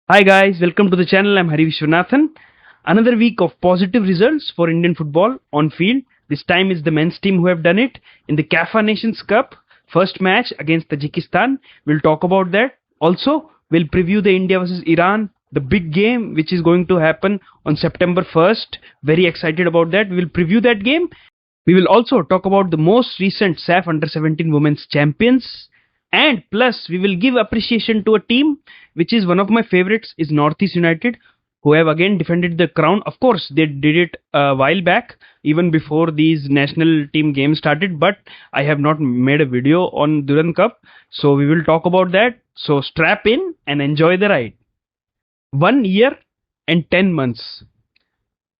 Hi guys, welcome to the channel. I'm Hari Vishwanathan. Another week of positive results for Indian football on field. This time is the men's team who have done it in the CAFA Nations Cup first match against Tajikistan. We'll talk about that. Also, we'll preview the India versus Iran, the big game which is going to happen on September 1st. Very excited about that. We will preview that game. We will also talk about the most recent SAF Under 17 Women's Champions. And plus, we will give appreciation to a team which is one of my favorites is Northeast United, who have again defended the crown. Of course, they did it a while back, even before these national team games started. But I have not made a video on Durand Cup, so we will talk about that. So strap in and enjoy the ride. 1 year and 10 months.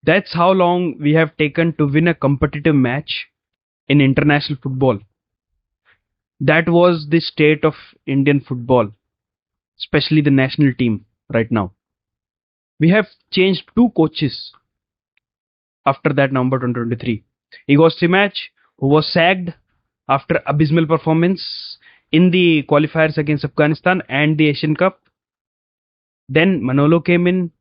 That's how long we have taken to win a competitive match in international football. That was the state of Indian football, especially the national team right now. We have changed two coaches after that November 2023. Igor Stimac, who was sacked after abysmal performance in the qualifiers against Afghanistan and the Asian Cup. Then Manolo came in,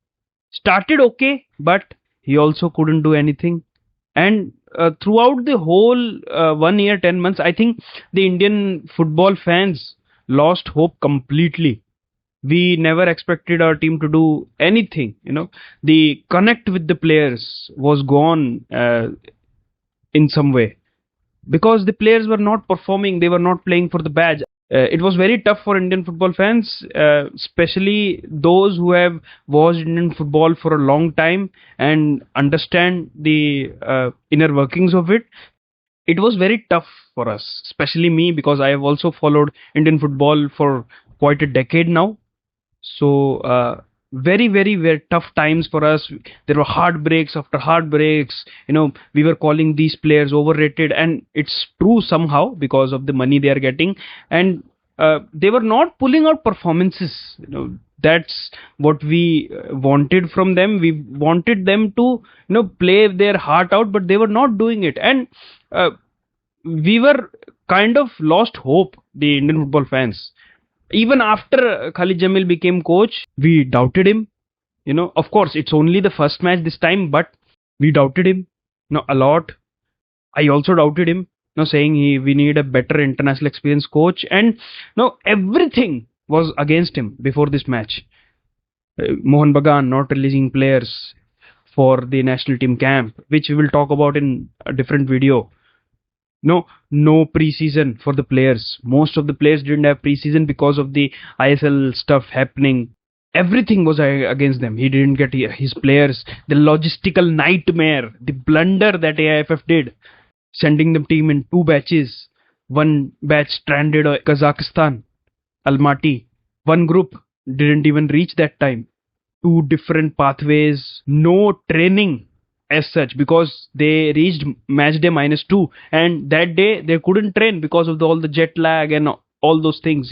started okay, but he also couldn't do anything. And throughout the whole 1 year, 10 months, I think the Indian football fans lost hope completely. We never expected our team to do anything. The connect with the players was gone in some way because the players were not performing, they were not playing for the badge. It was very tough for Indian football fans, especially those who have watched Indian football for a long time and understand the inner workings of it. It was very tough for us, especially me, because I have also followed Indian football for quite a decade now. So, very, very, very tough times for us. There were heartbreaks after heartbreaks. We were calling these players overrated, and it's true somehow because of the money they are getting. And they were not pulling out performances. That's what we wanted from them. We wanted them to, play their heart out, but they were not doing it. And we were kind of lost hope, the Indian football fans. Even after Khalid Jamil became coach, we doubted him. Of course, it's only the first match this time, but we doubted him, a lot. I also doubted him, saying we need a better international experience coach, and everything was against him before this match. Mohan Bagan not releasing players for the national team camp, which we will talk about in a different video. No preseason for the players. Most of the players didn't have preseason because of the ISL stuff happening. Everything was against them. He didn't get his players. The logistical nightmare, the blunder that AIFF did, sending the team in two batches. One batch stranded at Kazakhstan, Almaty. One group didn't even reach that time. Two different pathways, no training as such, because they reached match day -2, and that day they couldn't train because of all the jet lag and all those things.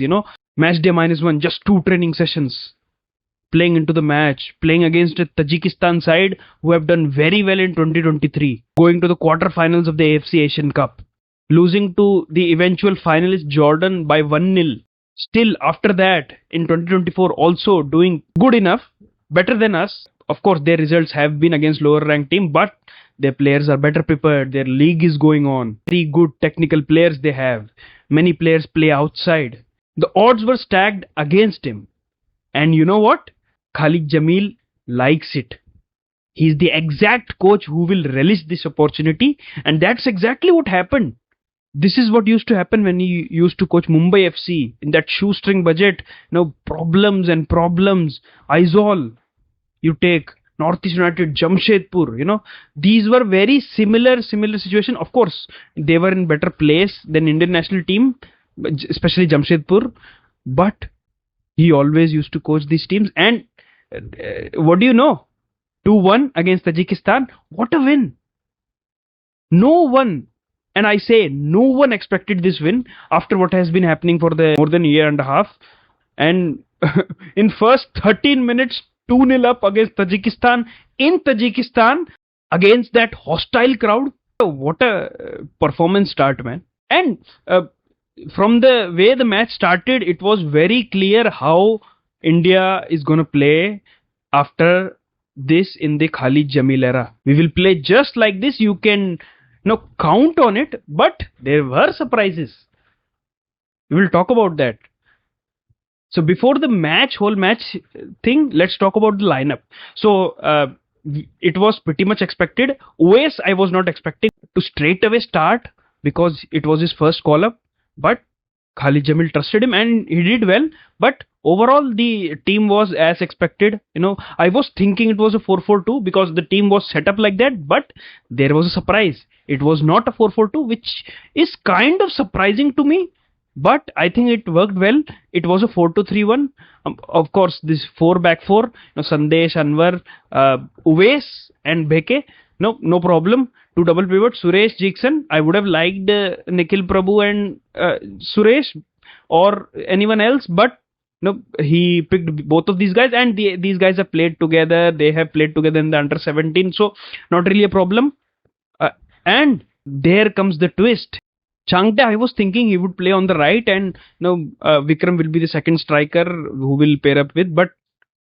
Match day -1, just two training sessions, playing into the match, playing against a Tajikistan side who have done very well in 2023, going to the quarterfinals of the AFC Asian Cup, losing to the eventual finalist Jordan by 1-0. Still, after that, in 2024, also doing good enough, better than us. Of course, their results have been against lower ranked team, but their players are better prepared. Their league is going on. Very good technical players they have. Many players play outside. The odds were stacked against him. And you know what? Khalid Jamil likes it. He's the exact coach who will relish this opportunity. And that's exactly what happened. This is what used to happen when he used to coach Mumbai FC in that shoestring budget. Problems and problems. Aizawl. You take Northeast United, Jamshedpur, these were very similar situation. Of course, they were in better place than Indian national team, especially Jamshedpur, but he always used to coach these teams. And what do you know? 2-1 against Tajikistan. What a win. No one, and I say no one expected this win after what has been happening for the more than a year and a half. And in first 13 minutes, 2-0 up against Tajikistan in Tajikistan against that hostile crowd. What a performance start, man. And from the way the match started, it was very clear how India is gonna play after this in the Khalid Jamil era. We will play just like this. You can count on it, but there were surprises. We will talk about that. So before the match, whole match thing, let's talk about the lineup. So it was pretty much expected. OS I was not expecting to straight away start because it was his first call up, but Khalid Jamil trusted him and he did well. But overall, the team was as expected. I was thinking it was a 4-4-2 because the team was set up like that, but there was a surprise. It was not a 4-4-2, which is kind of surprising to me, but I think it worked well. It was a 4-2-3-1. Of course, this 4-back-4, Sandesh, Anwar, Uwais, and Bheke. No problem. Two double pivots, Suresh, Jigson. I would have liked Nikhil Prabhu and Suresh or anyone else, but he picked both of these guys, and these guys have played together. They have played together in the under 17, so not really a problem. And there comes the twist. Changte, I was thinking he would play on the right, and Vikram will be the second striker who will pair up with, but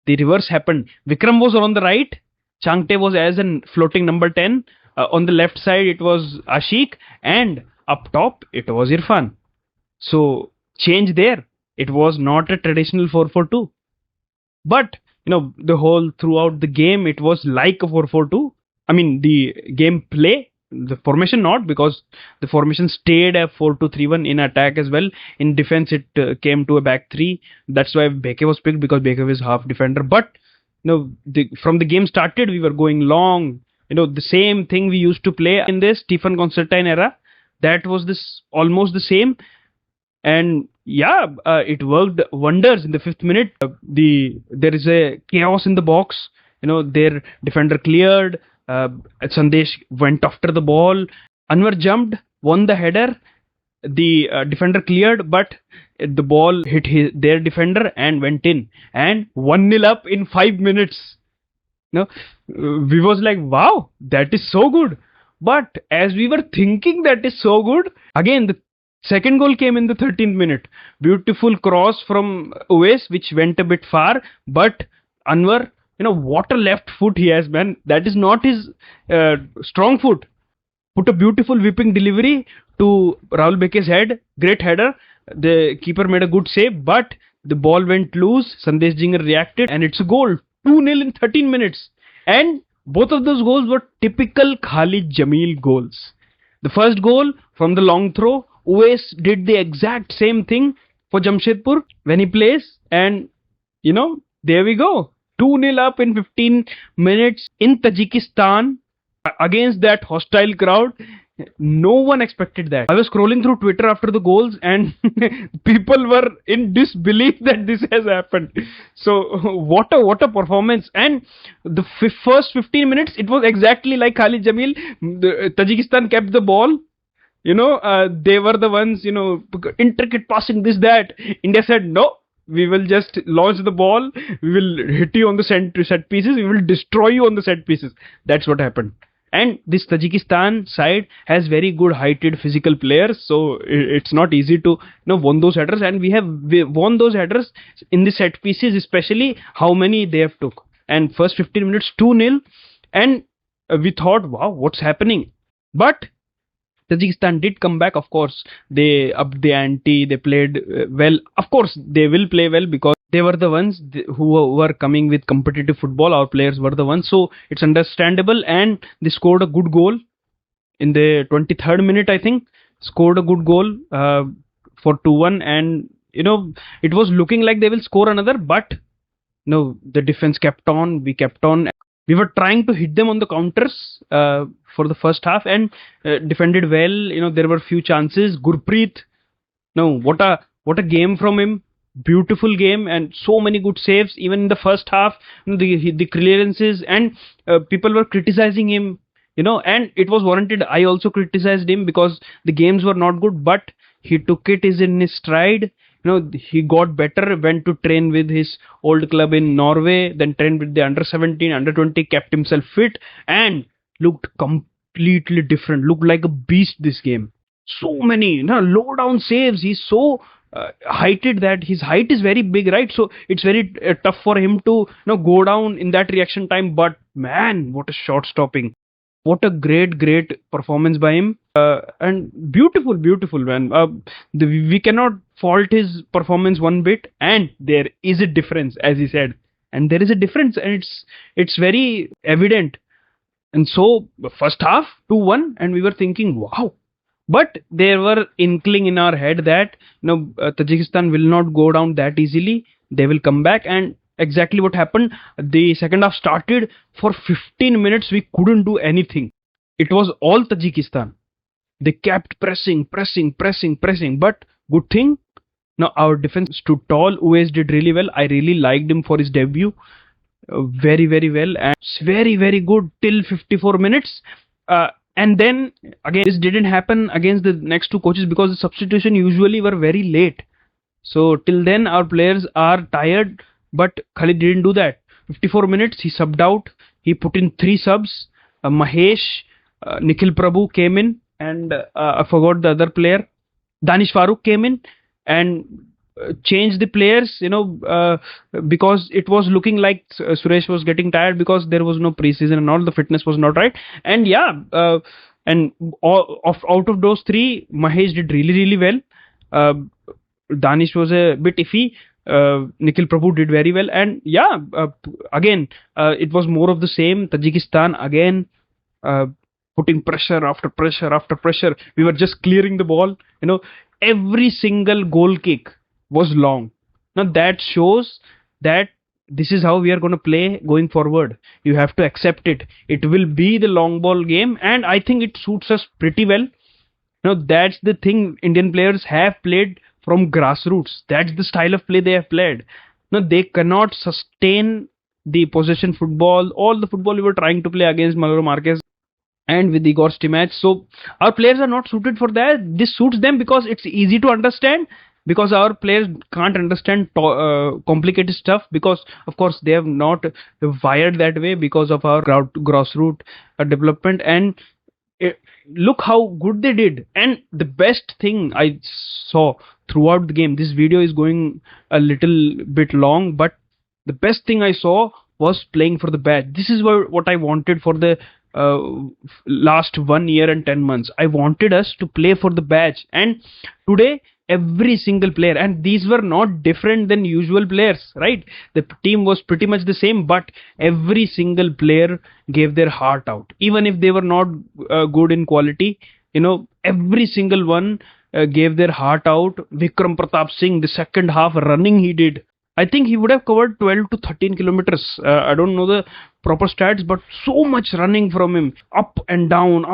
the reverse happened. Vikram was on the right, Changte was as a floating number 10. On the left side, it was Ashik, and up top, it was Irfan. So, change there. It was not a traditional 4-4-2. But, the whole throughout the game, it was like a 4-4-2. I mean, the gameplay, the formation not, because the formation stayed a 4-2-3-1 in attack as well. In defense, it came to a back three. That's why Bheke was picked, because Bheke was half defender. But, from the game started, we were going long. The same thing we used to play in the Stephen Constantine era. That was this almost the same. And yeah, it worked wonders in the 5th minute. There is a chaos in the box. Their defender cleared. Sandesh went after the ball. Anwar jumped, won the header. The defender cleared, but the ball hit their defender and went in. And 1-0 up in 5 minutes. We was like, wow, that is so good. But as we were thinking that is so good, again, the second goal came in the 13th minute. Beautiful cross from Uwais, which went a bit far. But Anwar, what a left foot he has, man. That is not his strong foot. Put a beautiful whipping delivery to Rahul Bheke's head. Great header. The keeper made a good save, but the ball went loose. Sandesh Jinger reacted, and it's a goal. 2-0 in 13 minutes. And both of those goals were typical Khalid Jamil goals. The first goal from the long throw, Uwais did the exact same thing for Jamshedpur when he plays. And, there we go. 2-0 up in 15 minutes in Tajikistan against that hostile crowd. No one expected that. I was scrolling through Twitter after the goals, and people were in disbelief that this has happened. So what a performance. And the first 15 minutes, it was exactly like Khalid Jamil. Tajikistan kept the ball. They were the ones, intricate passing, this, that. India said, no, we will just launch the ball. We will hit you on the set pieces. We will destroy you on the set pieces. That's what happened. And this Tajikistan side has very good heighted physical players, so it's not easy to won those headers. And we won those headers in the set pieces, especially how many they have took. And first 15 minutes 2-0, and we thought, wow, what's happening? But Tajikistan did come back. Of course, they upped the ante. They played well. Of course, they will play well because they were the ones who were coming with competitive football. Our players were the ones. So it's understandable. And they scored a good goal in the 23rd minute, I think. Scored a good goal for 2-1. And, it was looking like they will score another. But, the defense kept on. We kept on. We were trying to hit them on the counters for the first half and defended well. There were few chances. Gurpreet, what a game from him. Beautiful game and so many good saves. Even in the first half, the clearances, and people were criticizing him. And it was warranted. I also criticized him because the games were not good, but he took it in his stride. He got better, went to train with his old club in Norway, then trained with the under 17, under 20, kept himself fit, and looked completely different. Looked like a beast this game. So many low down saves. He's so heighted that his height is very big, right? So it's very tough for him to go down in that reaction time. But man, what a shot stopping! What a great performance by him, and beautiful man. We cannot fault his performance one bit, and there is a difference, as he said, and there is a difference, and it's very evident. And so first half 2-1, and we were thinking, wow. But there were inkling in our head that Tajikistan will not go down that easily. They will come back, and exactly what happened. The second half started. For 15 minutes we couldn't do anything. It was all Tajikistan. They kept pressing. But good thing, now our defense stood tall. Uwais did really well. I really liked him for his debut. Very well, and it's very good till 54 minutes. And then again, this didn't happen against the next two coaches because the substitution usually were very late. So till then our players are tired, but Khalid didn't do that. 54 minutes he subbed out. He put in three subs. Mahesh, Nikhil Prabhu came in, and I forgot the other player. Danish Farooq came in and changed the players, because it was looking like Suresh was getting tired because there was no preseason and all, the fitness was not right. And out of those three, Mahesh did really well. Danish was a bit iffy. Nikhil Prabhu did very well, and again, it was more of the same. Tajikistan again putting pressure after pressure. We were just clearing the ball. Every single goal kick was long. Now that shows that this is how we are going to play going forward. You have to accept it. It will be the long ball game, and I think it suits us pretty well. That's the thing. Indian players have played from grassroots. That's the style of play they have played. Now they cannot sustain the possession football, all the football we were trying to play against Maloro Marquez and with Igor Stimac. So our players are not suited for that. This suits them because it's easy to understand, because our players can't understand complicated stuff, because of course they have not wired that way because of our grassroots development. And look how good they did. And the best thing I saw throughout the game, this video is going a little bit long, but the best thing I saw was playing for the badge. This is what I wanted for the last 1 year and 10 months. I wanted us to play for the badge, and today every single player, and these were not different than usual players, right? The team was pretty much the same, but every single player gave their heart out, even if they were not good in quality. Every single one gave their heart out. Vikram Pratap Singh, the second half running he did, I think he would have covered 12 to 13 kilometers. I don't know the proper stats, but so much running from him, up and down.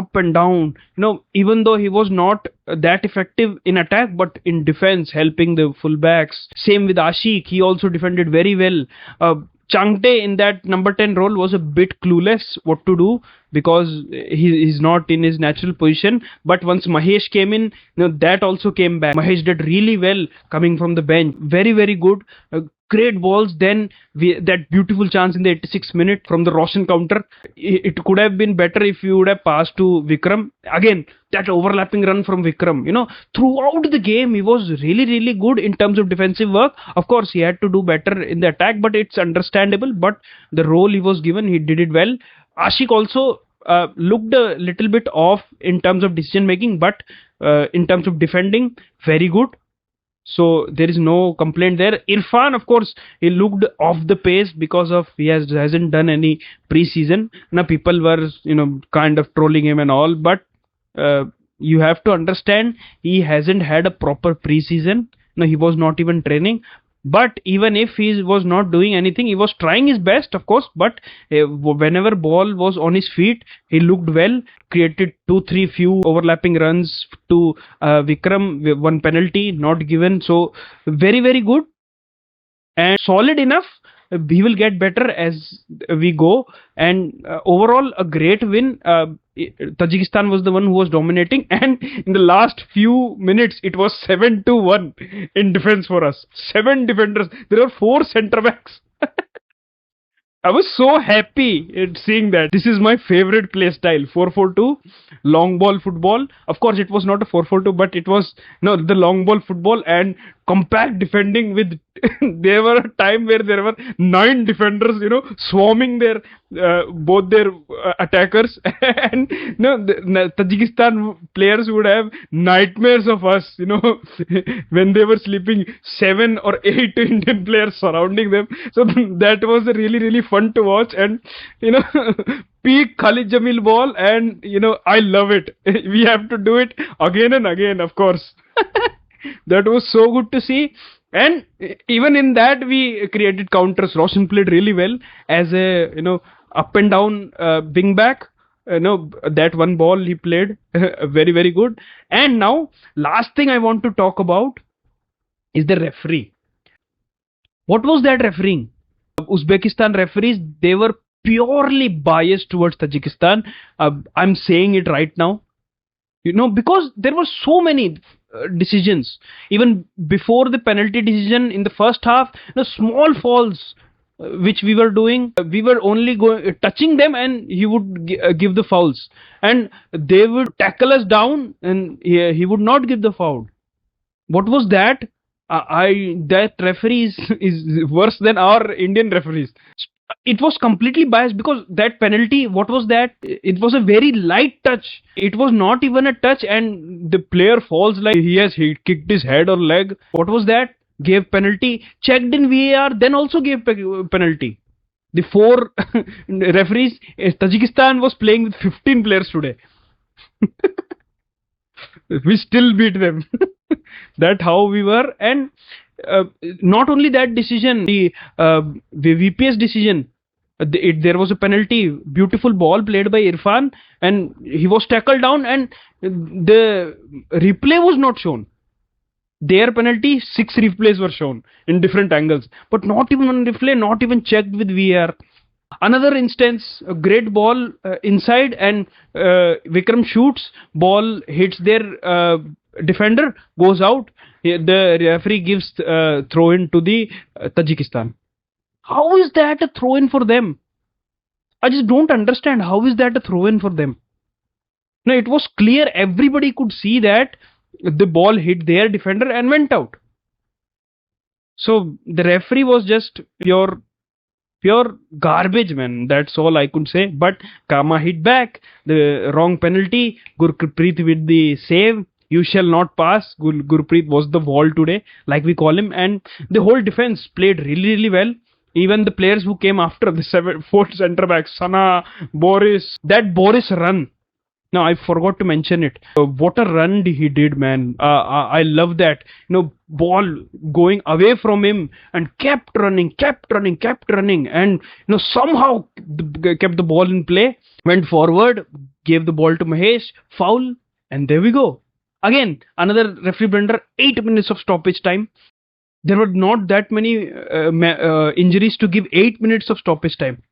Even though he was not that effective in attack, but in defense, helping the fullbacks. Same with Ashik, he also defended very well. Changte in that number 10 role was a bit clueless what to do because he's not in his natural position. But once Mahesh came in, that also came back. Mahesh did really well coming from the bench. Very good. Great balls. Then that beautiful chance in the 86th minute from the Roshan counter. It could have been better if you would have passed to Vikram. Again, that overlapping run from Vikram. Throughout the game, he was really good in terms of defensive work. Of course, he had to do better in the attack, but it's understandable. But the role he was given, he did it well. Ashik also looked a little bit off in terms of decision making, but in terms of defending, very good. So there is no complaint there. Irfan, of course, he looked off the pace because of he hasn't done any preseason. Now people were kind of trolling him and all, but you have to understand he hasn't had a proper preseason. No, he was not even training. But even if he was not doing anything, he was trying his best, of course. But whenever ball was on his feet, he looked well, created 2-3 few overlapping runs to Vikram, one penalty not given. So very good and solid enough. He will get better as we go. And overall, a great win. Tajikistan was the one who was dominating, and in the last few minutes it was 7-1 in defense for us. 7 defenders. There were 4 centre backs. I was so happy in seeing that. This is my favorite play style, 4-4-2, long ball football. Of course, it was not a 4-4-2, but it was the long ball football and compact defending with there were a time where there were 9 defenders, swarming their both their attackers, and the Tajikistan players would have nightmares of us, when they were sleeping, 7 or 8 Indian players surrounding them. So that was really really fun to watch, and peak Khalid Jamil ball, and I love it. We have to do it again and again, of course. That was so good to see. And even in that, we created counters. Roshan played really well as a up and down wing back. That one ball he played very very good. And now, last thing I want to talk about is the referee. What was that refereeing? Uzbekistan referees, they were purely biased towards Tajikistan. I'm saying it right now. Because there were so many decisions. Even before the penalty decision in the first half, small falls which we were doing, we were only touching them, and he would give the fouls. And they would tackle us down, and he would not give the foul. What was that? That referee is worse than our Indian referees. It was completely biased, because that penalty, what was that? It was a very light touch. It was not even a touch, and the player falls like he kicked his head or leg. What was that? Gave penalty. Checked in VAR, then also gave penalty. The 4 referees. Tajikistan was playing with 15 players today. We still beat them. That how we were. And not only that decision, the VPS decision, there was a penalty, beautiful ball played by Irfan, and he was tackled down, and the replay was not shown. Their penalty, 6 replays were shown in different angles, but not even on replay, not even checked with VAR. Another instance, a great ball inside, and Vikram shoots, ball hits their defender, goes out. The referee gives throw in to the Tajikistan. How is that a throw in for them? I just don't understand. How is that a throw in for them? No, it was clear. Everybody could see that the ball hit their defender and went out. So the referee was just pure garbage, man. That's all I could say. But Kama hit back. The wrong penalty. Gurpreet with the save. You shall not pass. Gurpreet was the wall today, like we call him. And the whole defense played really, really well. Even the players who came after, the 4th centre back, Sana, Boris. That Boris run. No, I forgot to mention it. What a run he did, man. I love that. Ball going away from him and kept running. And, somehow kept the ball in play. Went forward, gave the ball to Mahesh, foul, and there we go. Again, another referee blunder, 8 minutes of stoppage time. There were not that many injuries to give 8 minutes of stoppage time.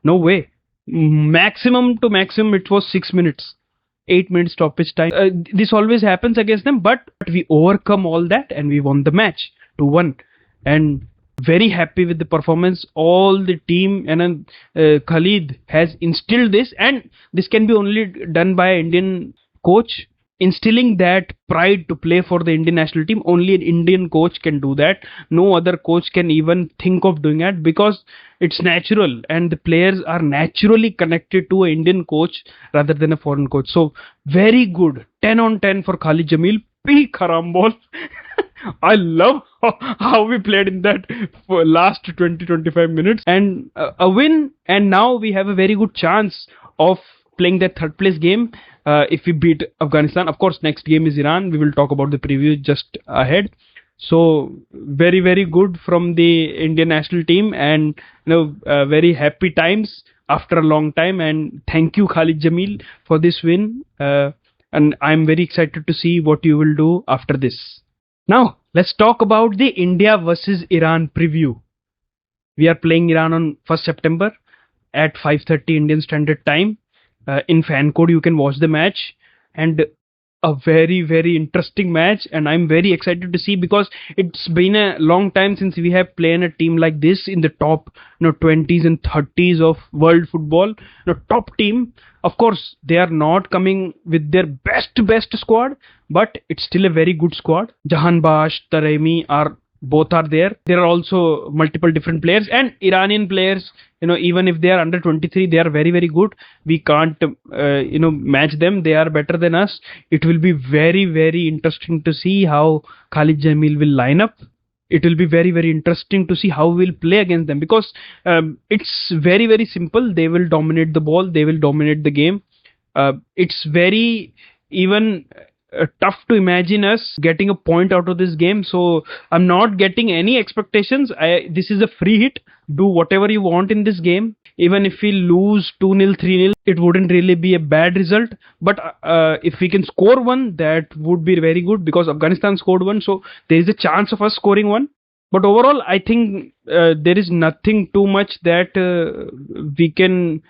No way. Maximum to maximum, it was 6 minutes. 8 minutes stoppage time. This always happens against them, but we overcome all that and we won the match 2-1. And very happy with the performance. All the team and Khalid has instilled this, and this can be only done by an Indian coach. Instilling that pride to play for the Indian national team, only an Indian coach can do that. No other coach can even think of doing that, because it's natural and the players are naturally connected to an Indian coach rather than a foreign coach. So very good, 10 on 10 for Khalid Jamil. Peak haram ball. I love how we played in that for last 20-25 minutes, and a win. And now we have a very good chance of playing that 3rd place game if we beat Afghanistan. Of course, next game is Iran. We will talk about the preview just ahead. So very very good from the Indian national team, and very happy times after a long time. And thank you, Khalid Jamil, for this win. And I'm very excited to see what you will do after this. Now let's talk about the India versus Iran preview. We are playing Iran on 1st September at 5:30 Indian Standard Time. In fan code you can watch the match, and a very, very interesting match, and I'm very excited to see, because it's been a long time since we have played a team like this in the top 20s and 30s of world football. Top team. Of course, they are not coming with their best squad, but it's still a very good squad. Jahan Bash, Taremi are both are there. There are also multiple different players and Iranian players. Even if they are under 23, they are very, very good. We can't match them. They are better than us. It will be very, very interesting to see how Khalid Jamil will line up. It will be very, very interesting to see how we'll play against them, because it's very, very simple. They will dominate the ball. They will dominate the game. It's very even tough to imagine us getting a point out of this game. So I'm not getting any expectations. This is a free hit. Do whatever you want in this game. Even if we lose 2-0, 3-0, it wouldn't really be a bad result. But if we can score one, that would be very good, because Afghanistan scored one. So there is a chance of us scoring one. But overall, I think there is nothing too much that we can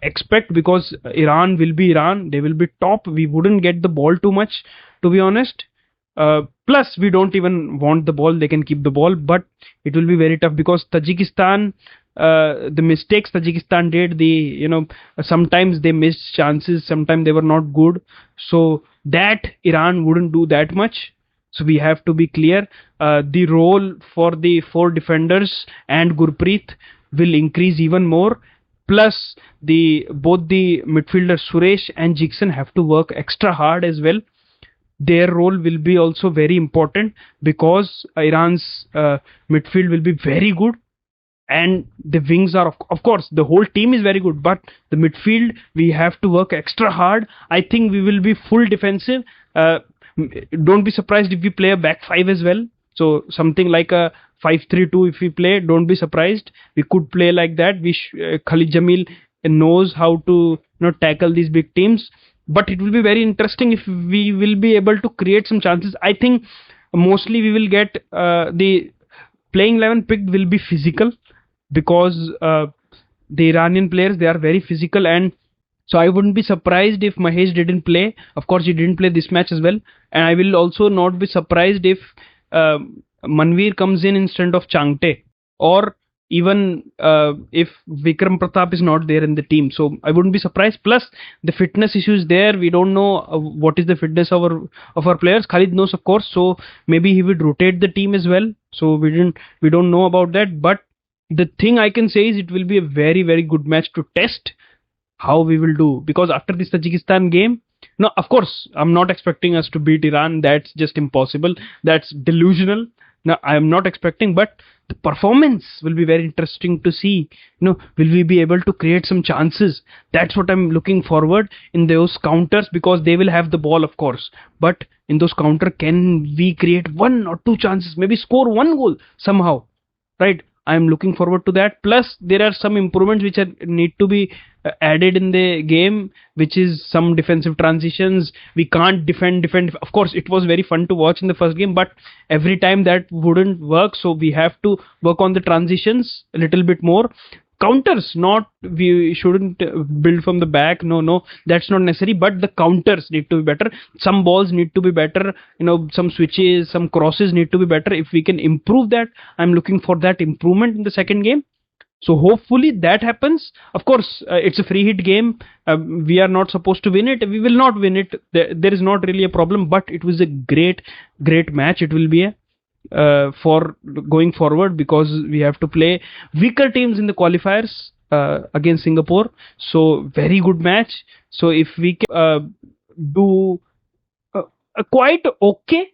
expect, because Iran will be Iran. They will be top. We wouldn't get the ball too much, to be honest. Plus, we don't even want the ball. They can keep the ball, but it will be very tough, because Tajikistan, the mistakes Tajikistan did, sometimes they missed chances, sometimes they were not good. So that Iran wouldn't do that much. So we have to be clear. The role for the 4 defenders and Gurpreet will increase even more. Plus, both the midfielders Suresh and Jigson have to work extra hard as well. Their role will be also very important, because Iran's midfield will be very good, and the wings are of course the whole team is very good, but the midfield we have to work extra hard. I think we will be full defensive. Don't be surprised if we play a back 5 as well. So something like a 5-3-2 if we play, don't be surprised. We could play like that. Khalid Jamil knows how to tackle these big teams. But it will be very interesting if we will be able to create some chances. I think mostly we will get the playing 11 picked will be physical, because the Iranian players, they are very physical, and so I wouldn't be surprised if Mahesh didn't play. Of course, he didn't play this match as well. And I will also not be surprised if Manveer comes in instead of Changte, or even if Vikram Pratap is not there in the team. So I wouldn't be surprised. Plus, the fitness issues there. We don't know what is the fitness of our players. Khalid knows, of course. So maybe he would rotate the team as well. So we don't know about that. But the thing I can say is it will be a very, very good match to test how we will do, because after this Tajikistan game, no, of course, I'm not expecting us to beat Iran. That's just impossible. That's delusional. No, I am not expecting, but the performance will be very interesting to see. Will we be able to create some chances? That's what I'm looking forward in those counters, because they will have the ball, of course. But in those counter, can we create 1 or 2 chances? Maybe score 1 goal somehow, right? I'm looking forward to that. Plus, there are some improvements which need to be added in the game, which is some defensive transitions. We can't defend. Of course, it was very fun to watch in the first game, but every time that wouldn't work. So we have to work on the transitions a little bit more. Counters, we shouldn't build from the back. No, that's not necessary. But the counters need to be better. Some balls need to be better. Some switches, some crosses need to be better. If we can improve that, I'm looking for that improvement in the second game. So hopefully that happens. Of course, it's a free hit game. We are not supposed to win it. We will not win it. There is not really a problem. But it was a great match. It will be for going forward, because we have to play weaker teams in the qualifiers against Singapore. So very good match. So if we can do quite okay,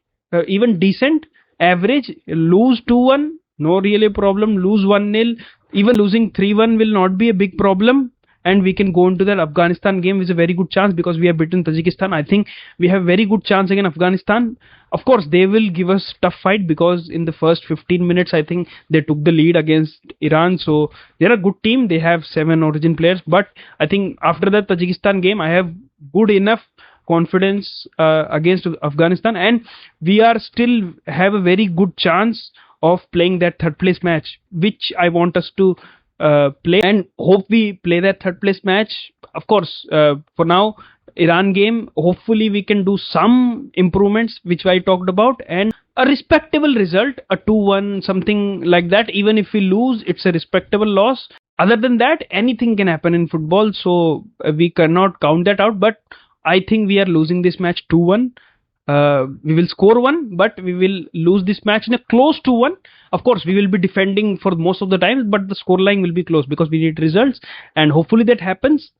even decent, average, lose 2-1, no really problem. Lose 1-0, even losing 3-1 will not be a big problem. And we can go into that Afghanistan game with a very good chance, because we have beaten Tajikistan. I think we have very good chance against Afghanistan. Of course, they will give us tough fight, because in the first 15 minutes, I think they took the lead against Iran. So they're a good team. They have 7 origin players. But I think after that Tajikistan game, I have good enough confidence against Afghanistan. And we are still have a very good chance of playing that 3rd place match, which I want us to play, and hope we play that 3rd place match. of course, for now, Iran game, hopefully we can do some improvements, which I talked about, and a respectable result, a 2-1, something like that. Even if we lose, it's a respectable loss. Other than that, anything can happen in football, so we cannot count that out. But I think we are losing this match 2-1. We will score one, but we will lose this match in a close 2-1. Of course, we will be defending for most of the times, but the scoreline will be close because we need results, and hopefully that happens.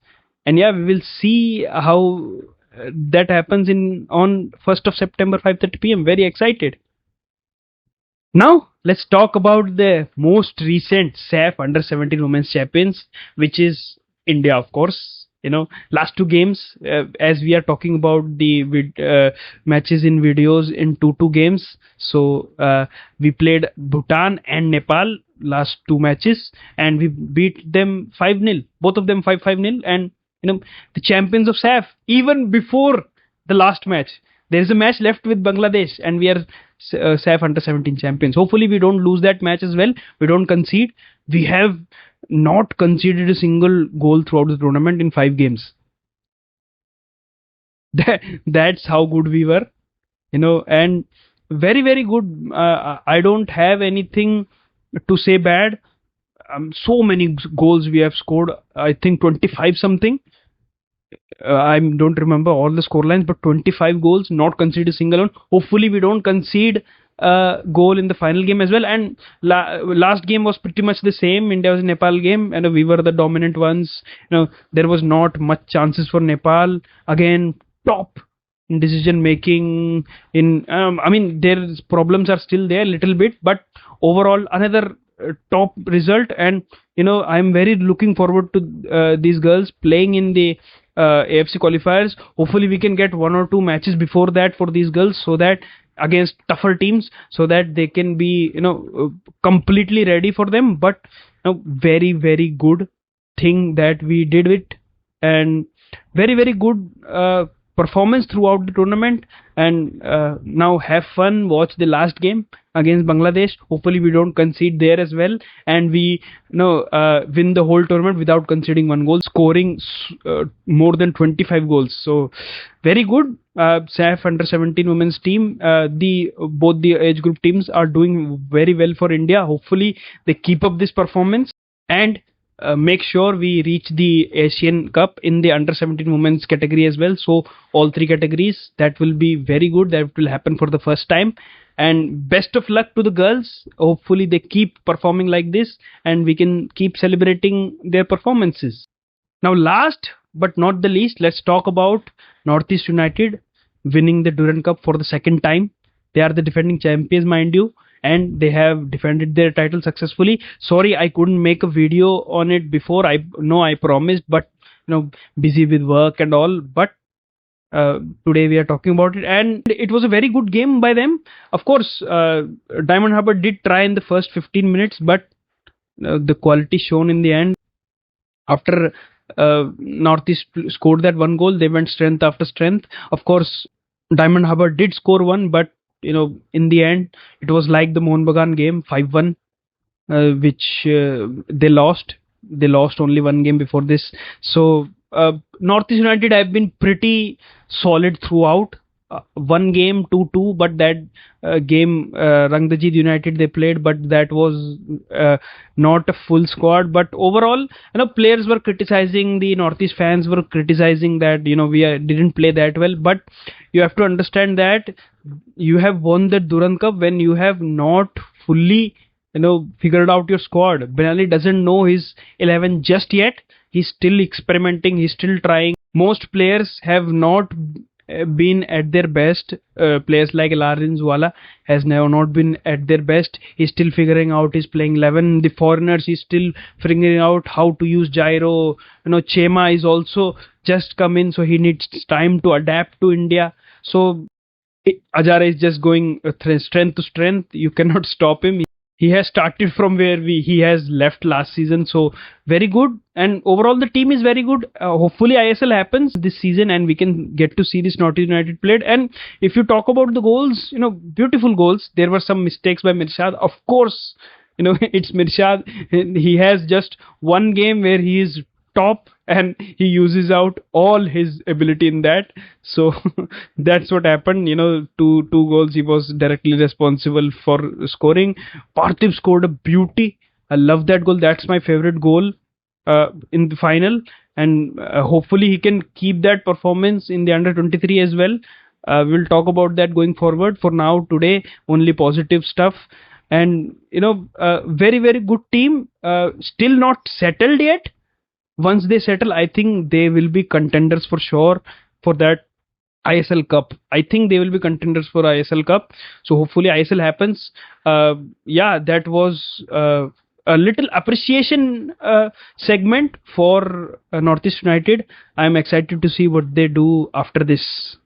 And yeah, we will see how that happens in on 1st of September, 5:30 p.m. Very excited. Now let's talk about the most recent SAF Under 17 Women's Champions, which is India, of course. Last two games, as we are talking about the matches in videos in 2-2 games. So we played Bhutan and Nepal last two matches, and we beat them 5-0, both of them 5-0, and the champions of SAF. Even before the last match, there is a match left with Bangladesh, and we are SAF Under 17 champions. Hopefully we don't lose that match as well. We don't concede. We have not conceded a single goal throughout the tournament in 5 games. That's how good we were, and very, very good. I don't have anything to say bad. So many goals we have scored. I think 25 something. I don't remember all the score lines, but 25 goals, not conceded a single one. Hopefully we don't concede a goal in the final game as well. And last game was pretty much the same. India was Nepal game, and we were the dominant ones. There was not much chances for Nepal. Again, top in decision making. Their problems are still there a little bit, but overall another top result. And I'm very looking forward to these girls playing in the AFC qualifiers. Hopefully we can get 1 or 2 matches before that for these girls, so that against tougher teams, so that they can be completely ready for them. But very, very good thing that we did it, and very, very good performance throughout the tournament. And now have fun, watch the last game against Bangladesh. Hopefully we don't concede there as well, and we win the whole tournament without conceding one goal, scoring more than 25 goals. So very good. SAF Under 17 women's team, both the age group teams are doing very well for India. Hopefully they keep up this performance and make sure we reach the Asian Cup in the Under 17 women's category as well. So all 3 categories, that will be very good. That will happen for the first time. And best of luck to the girls. Hopefully they keep performing like this, and we can keep celebrating their performances. Now last but not the least, let's talk about Northeast United winning the Durand Cup for the second time. They are the defending champions, mind you, and they have defended their title successfully. Sorry, I couldn't make a video on it before. I promised, but busy with work and all. But today we are talking about it, and it was a very good game by them. Of course, Diamond Harbour did try in the first 15 minutes, but the quality shown in the end. After Northeast scored that one goal, they went strength after strength. Of course, Diamond Harbour did score one, but in the end, it was like the Mohun Bagan game, 5-1, which they lost. They lost only one game before this. So Northeast United have been pretty solid throughout. One game 2-2, but that game Rangdajid United they played, but that was not a full squad. But overall, players were criticizing, the Northeast fans were criticizing that we didn't play that well. But you have to understand that you have won the Durand Cup when you have not fully figured out your squad. Ben Ali doesn't know his 11 just yet. He's still experimenting. He's still trying. Most players have not been at their best. Players like Larin Zwala has now not been at their best. He's still figuring out his playing 11. The foreigners, he's still figuring out how to use gyro. Chema is also just come in, so he needs time to adapt to India. So Ajara is just going strength to strength. You cannot stop him. He has started from where he has left last season. So very good. And overall the team is very good. Hopefully ISL happens this season and we can get to see this Northeast United played. And if you talk about the goals, beautiful goals. There were some mistakes by Mirshad. Of course, it's Mirshad. He has just one game where he is top, and he uses out all his ability in that. So that's what happened. Two goals he was directly responsible for scoring. Parthiv scored a beauty. I love that goal. That's my favorite goal in the final, and hopefully he can keep that performance in the under 23 as well. We'll talk about that going forward. For now, today, only positive stuff. And very, very good team. Still not settled yet. Once they settle, I think they will be contenders for sure for that ISL Cup. I think they will be contenders for ISL Cup. So hopefully ISL happens. Yeah, that was a little appreciation segment for Northeast United. I'm excited to see what they do after this.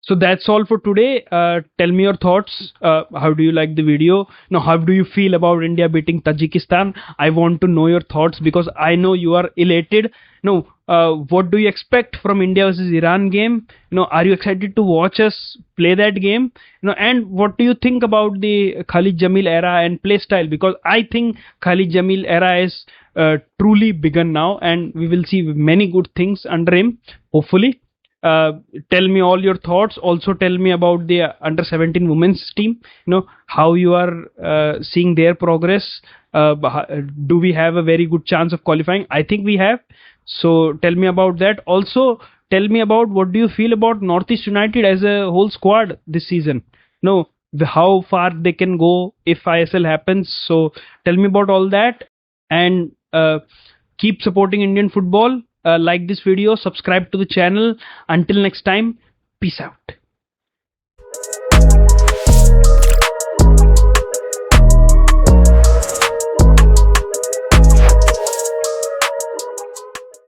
So that's all for today. Tell me your thoughts. How do you like the video? Now, how do you feel about India beating Tajikistan? I want to know your thoughts because I know you are elated. No, what do you expect from India versus Iran game? Are you excited to watch us play that game? And what do you think about the Khalid Jamil era and play style? Because I think Khalid Jamil era is truly begun now, and we will see many good things under him. Hopefully. Tell me all your thoughts. Also tell me about the under 17 women's team, how you are seeing their progress. Do we have a very good chance of qualifying? I think we have. So tell me about that. Also tell me about what do you feel about Northeast United as a whole squad this season. How far they can go if ISL happens. So tell me about all that, and keep supporting Indian football. Like this video, subscribe to the channel. Until next time, peace out.